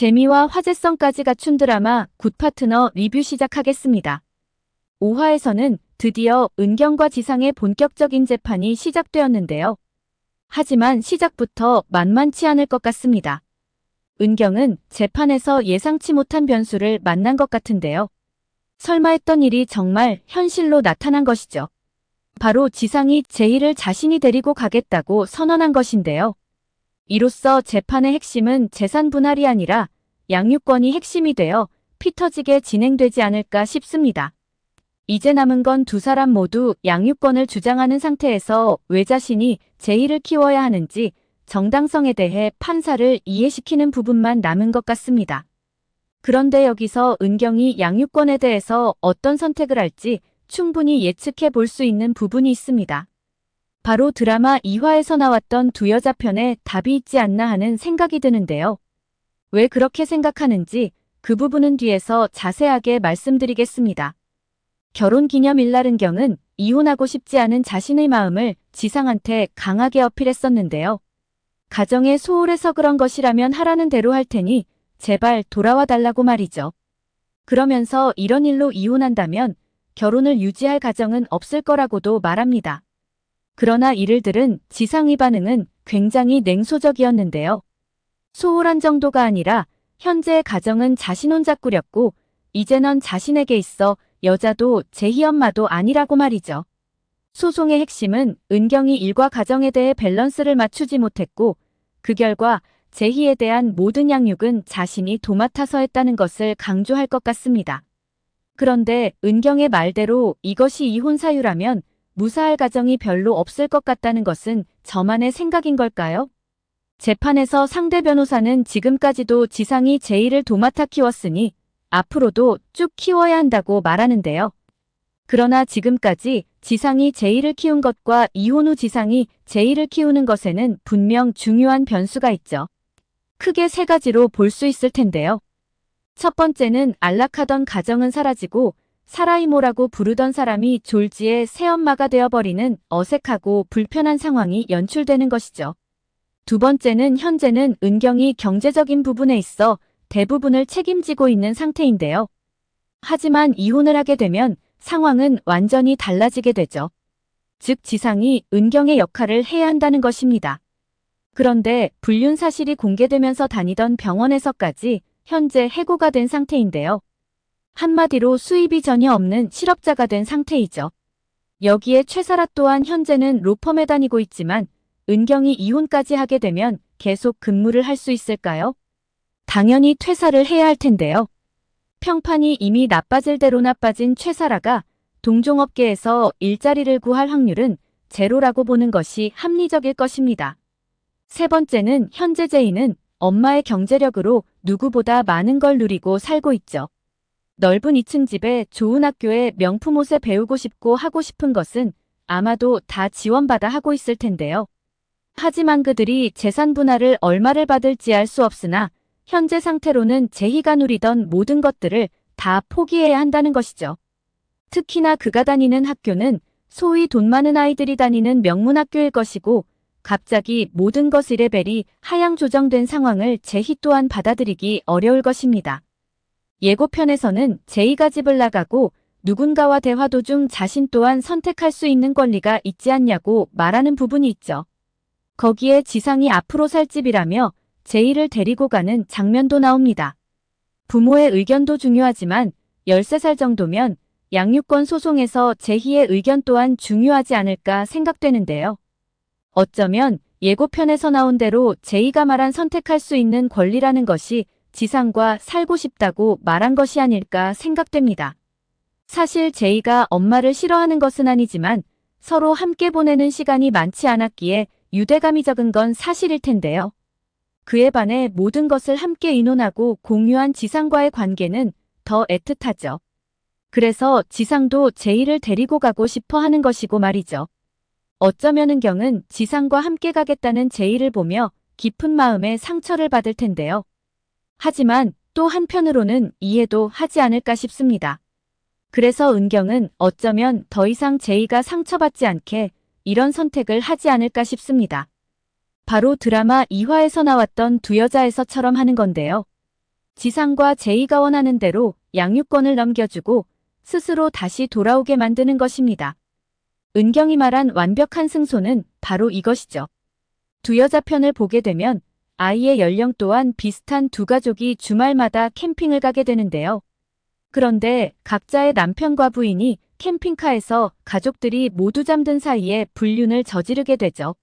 재미와 화제성까지 갖춘 드라마 굿파트너 리뷰 시작하겠습니다. 5화에서는 드디어 은경과 지상의 본격적인 재판이 시작되었는데요. 하지만 시작부터 만만치 않을 것 같습니다. 은경은 재판에서 예상치 못한 변수를 만난 것 같은데요. 설마 했던 일이 정말 현실로 나타난 것이죠. 바로 지상이 제희를 자신이 데리고 가겠다고 선언한 것인데요. 이로써 재판의 핵심은 재산 분할이 아니라 양육권이 핵심이 되어 피 터지게 진행되지 않을까 싶습니다. 이제 남은 건 두 사람 모두 양육권을 주장하는 상태에서 왜 자신이 제희를 키워야 하는지 정당성에 대해 판사를 이해시키는 부분만 남은 것 같습니다. 그런데 여기서 은경이 양육권에 대해서 어떤 선택을 할지 충분히 예측해 볼 수 있는 부분이 있습니다. 바로 드라마 2화에서 나왔던 두 여자 편에 답이 있지 않나 하는 생각이 드는데요. 왜 그렇게 생각하는지 그 부분은 뒤에서 자세하게 말씀드리겠습니다. 결혼기념일 날 은경은 이혼하고 싶지 않은 자신의 마음을 지상한테 강하게 어필했었는데요. 가정에 소홀해서 그런 것이라면 하라는 대로 할 테니 제발 돌아와 달라고 말이죠. 그러면서 이런 일로 이혼한다면 결혼을 유지할 가정은 없을 거라고도 말합니다. 그러나 이를 들은 지상의 반응은 굉장히 냉소적이었는데요. 소홀한 정도가 아니라 현재의 가정은 자신 혼자 꾸렸고 이제 넌 자신에게 있어 여자도 제희 엄마도 아니라고 말이죠. 소송의 핵심은 은경이 일과 가정에 대해 밸런스를 맞추지 못했고 그 결과 제희에 대한 모든 양육은 자신이 도맡아서 했다는 것을 강조할 것 같습니다. 그런데 은경의 말대로 이것이 이혼 사유라면 무사할 가정이 별로 없을 것 같다는 것은 저만의 생각인 걸까요? 재판에서 상대 변호사는 지금까지도 지상이 제희를 도맡아 키웠으니 앞으로도 쭉 키워야 한다고 말하는데요. 그러나 지금까지 지상이 제희를 키운 것과 이혼 후 지상이 제희를 키우는 것에는 분명 중요한 변수가 있죠. 크게 세 가지로 볼 수 있을 텐데요. 첫 번째는 안락하던 가정은 사라지고 사라이모라고 부르던 사람이 졸지에 새엄마가 되어버리는 어색하고 불편한 상황이 연출되는 것이죠. 두 번째는 현재는 은경이 경제적인 부분에 있어 대부분을 책임지고 있는 상태인데요. 하지만 이혼을 하게 되면 상황은 완전히 달라지게 되죠. 즉 지상이 은경의 역할을 해야 한다는 것입니다. 그런데 불륜 사실이 공개되면서 다니던 병원에서까지 현재 해고가 된 상태인데요. 한마디로 수입이 전혀 없는 실업자가 된 상태이죠. 여기에 최사라 또한 현재는 로펌에 다니고 있지만 은경이 이혼까지 하게 되면 계속 근무를 할 수 있을까요? 당연히 퇴사를 해야 할 텐데요. 평판이 이미 나빠질 대로 나빠진 최사라가 동종업계에서 일자리를 구할 확률은 제로라고 보는 것이 합리적일 것입니다. 세 번째는 현재 제이는 엄마의 경제력으로 누구보다 많은 걸 누리고 살고 있죠. 넓은 2층 집에 좋은 학교에 명품 옷에 배우고 싶고 하고 싶은 것은 아마도 다 지원받아 하고 있을 텐데요. 하지만 그들이 재산 분할을 얼마를 받을지 알 수 없으나 현재 상태로는 제희가 누리던 모든 것들을 다 포기해야 한다는 것이죠. 특히나 그가 다니는 학교는 소위 돈 많은 아이들이 다니는 명문학교일 것이고 갑자기 모든 것 레벨이 하향 조정된 상황을 제희 또한 받아들이기 어려울 것입니다. 예고편에서는 제희가 집을 나가고 누군가와 대화 도중 자신 또한 선택할 수 있는 권리가 있지 않냐고 말하는 부분이 있죠. 거기에 지상이 앞으로 살 집이라며 제희를 데리고 가는 장면도 나옵니다. 부모의 의견도 중요하지만 13살 정도면 양육권 소송에서 제희의 의견 또한 중요하지 않을까 생각되는데요. 어쩌면 예고편에서 나온 대로 제희가 말한 선택할 수 있는 권리라는 것이 지상과 살고 싶다고 말한 것이 아닐까 생각됩니다. 사실 제희가 엄마를 싫어하는 것은 아니지만 서로 함께 보내는 시간이 많지 않았기에 유대감이 적은 건 사실일 텐데요. 그에 반해 모든 것을 함께 의논하고 공유한 지상과의 관계는 더 애틋하죠. 그래서 지상도 제희를 데리고 가고 싶어 하는 것이고 말이죠. 어쩌면 은경은 지상과 함께 가겠다는 제희를 보며 깊은 마음에 상처를 받을 텐데요. 하지만 또 한편으로는 이해도 하지 않을까 싶습니다. 그래서 은경은 어쩌면 더 이상 제희가 상처받지 않게 이런 선택을 하지 않을까 싶습니다. 바로 드라마 2화에서 나왔던 두 여자에서처럼 하는 건데요. 지상과 제이가 원하는 대로 양육권을 넘겨주고 스스로 다시 돌아오게 만드는 것입니다. 은경이 말한 완벽한 승소는 바로 이것이죠. 두 여자 편을 보게 되면 아이의 연령 또한 비슷한 두 가족이 주말마다 캠핑을 가게 되는데요. 그런데 각자의 남편과 부인이 캠핑카에서 가족들이 모두 잠든 사이에 불륜을 저지르게 되죠.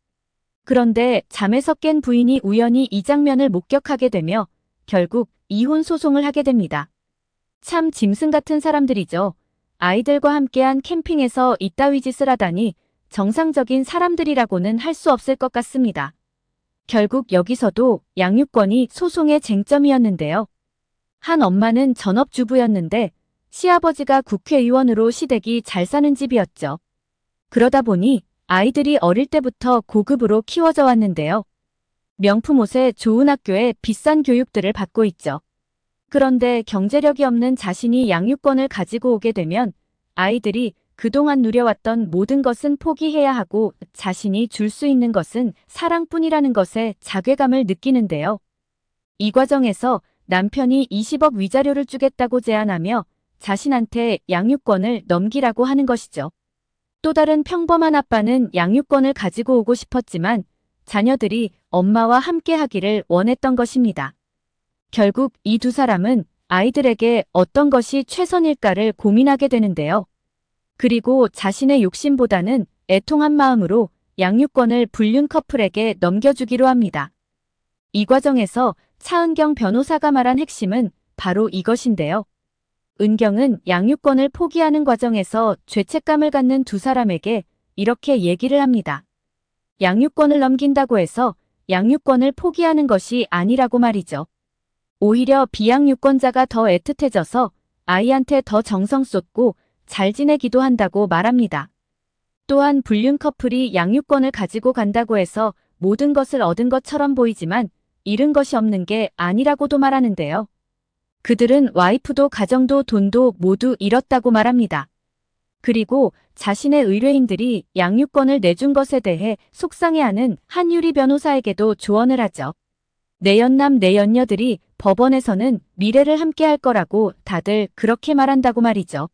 그런데 잠에서 깬 부인이 우연히 이 장면을 목격하게 되며 결국 이혼 소송을 하게 됩니다. 참 짐승 같은 사람들이죠. 아이들과 함께한 캠핑에서 이따위 짓을 하다니 정상적인 사람들이라고는 할 수 없을 것 같습니다. 결국 여기서도 양육권이 소송의 쟁점이었는데요. 한 엄마는 전업주부였는데 시아버지가 국회의원으로 시댁이 잘 사는 집이었죠. 그러다 보니 아이들이 어릴 때부터 고급으로 키워져 왔는데요. 명품 옷에 좋은 학교에 비싼 교육들을 받고 있죠. 그런데 경제력이 없는 자신이 양육권을 가지고 오게 되면 아이들이 그동안 누려왔던 모든 것은 포기해야 하고 자신이 줄 수 있는 것은 사랑뿐이라는 것에 자괴감을 느끼는데요. 이 과정에서 남편이 20억 위자료를 주겠다고 제안하며 자신한테 양육권을 넘기라고 하는 것이죠. 또 다른 평범한 아빠는 양육권을 가지고 오고 싶었지만 자녀들이 엄마와 함께 하기를 원했던 것입니다. 결국 이 두 사람은 아이들에게 어떤 것이 최선일까를 고민하게 되는데요. 그리고 자신의 욕심보다는 애통한 마음으로 양육권을 불륜 커플에게 넘겨주기로 합니다. 이 과정에서 차은경 변호사가 말한 핵심은 바로 이것인데요. 은경은 양육권을 포기하는 과정에서 죄책감을 갖는 두 사람에게 이렇게 얘기를 합니다. 양육권을 넘긴다고 해서 양육권을 포기하는 것이 아니라고 말이죠. 오히려 비양육권자가 더 애틋해져서 아이한테 더 정성 쏟고 잘 지내기도 한다고 말합니다. 또한 불륜 커플이 양육권을 가지고 간다고 해서 모든 것을 얻은 것처럼 보이지만 잃은 것이 없는 게 아니라고도 말하는데요. 그들은 와이프도 가정도 돈도 모두 잃었다고 말합니다. 그리고 자신의 의뢰인들이 양육권을 내준 것에 대해 속상해하는 한유리 변호사에게도 조언을 하죠. 내연남 내연녀들이 법원에서는 미래를 함께 할 거라고 다들 그렇게 말한다고 말이죠.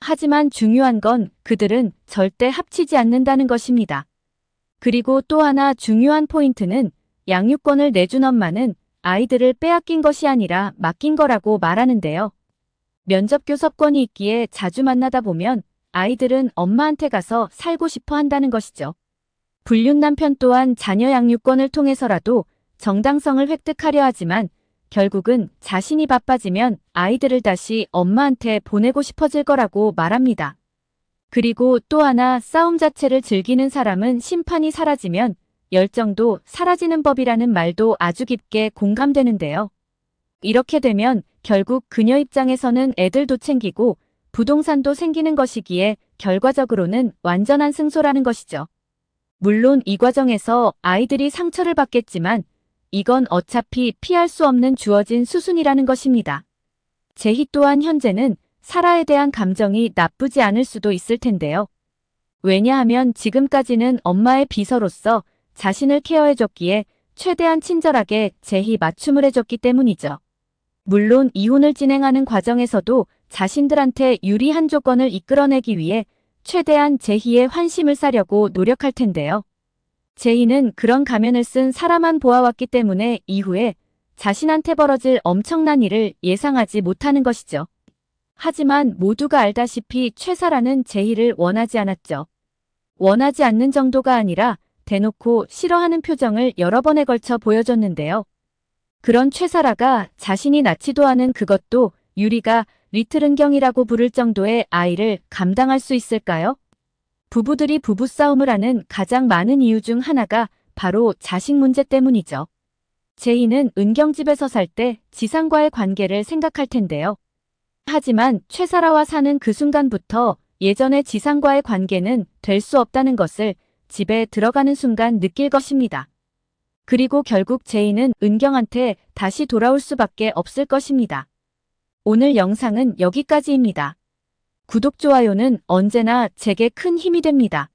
하지만 중요한 건 그들은 절대 합치지 않는다는 것입니다. 그리고 또 하나 중요한 포인트는 양육권을 내준 엄마는 아이들을 빼앗긴 것이 아니라 맡긴 거라고 말하는데요. 면접 교섭권이 있기에 자주 만나다 보면 아이들은 엄마한테 가서 살고 싶어 한다는 것이죠. 불륜 남편 또한 자녀 양육권을 통해서라도 정당성을 획득하려 하지만 결국은 자신이 바빠지면 아이들을 다시 엄마한테 보내고 싶어질 거라고 말합니다. 그리고 또 하나 싸움 자체를 즐기는 사람은 심판이 사라지면 열정도 사라지는 법이라는 말도 아주 깊게 공감되는데요. 이렇게 되면 결국 그녀 입장에서는 애들도 챙기고 부동산도 생기는 것이기에 결과적으로는 완전한 승소라는 것이죠. 물론 이 과정에서 아이들이 상처를 받겠지만 이건 어차피 피할 수 없는 주어진 수순이라는 것입니다. 제희 또한 현재는 사라에 대한 감정이 나쁘지 않을 수도 있을 텐데요. 왜냐하면 지금까지는 엄마의 비서로서 자신을 케어해줬기에 최대한 친절하게 제희 맞춤을 해줬기 때문이죠. 물론 이혼을 진행하는 과정에서도 자신들한테 유리한 조건을 이끌어내기 위해 최대한 제희의 환심을 사려고 노력할 텐데요. 제희는 그런 가면을 쓴 사람만 보아왔기 때문에 이후에 자신한테 벌어질 엄청난 일을 예상하지 못하는 것이죠. 하지만 모두가 알다시피 최사라는 제희를 원하지 않았죠. 원하지 않는 정도가 아니라 대놓고 싫어하는 표정을 여러 번에 걸쳐 보여줬는데요. 그런 최사라가 자신이 낳지도 않은 그것도 유리가 리틀은경이라고 부를 정도의 아이를 감당할 수 있을까요? 부부들이 부부싸움을 하는 가장 많은 이유 중 하나가 바로 자식 문제 때문이죠. 제희는 은경집에서 살 때 지상과의 관계를 생각할 텐데요. 하지만 최사라와 사는 그 순간부터 예전의 지상과의 관계는 될 수 없다는 것을 집에 들어가는 순간 느낄 것입니다. 그리고 결국 제희는 은경한테 다시 돌아올 수밖에 없을 것입니다. 오늘 영상은 여기까지입니다. 구독, 좋아요는 언제나 제게 큰 힘이 됩니다.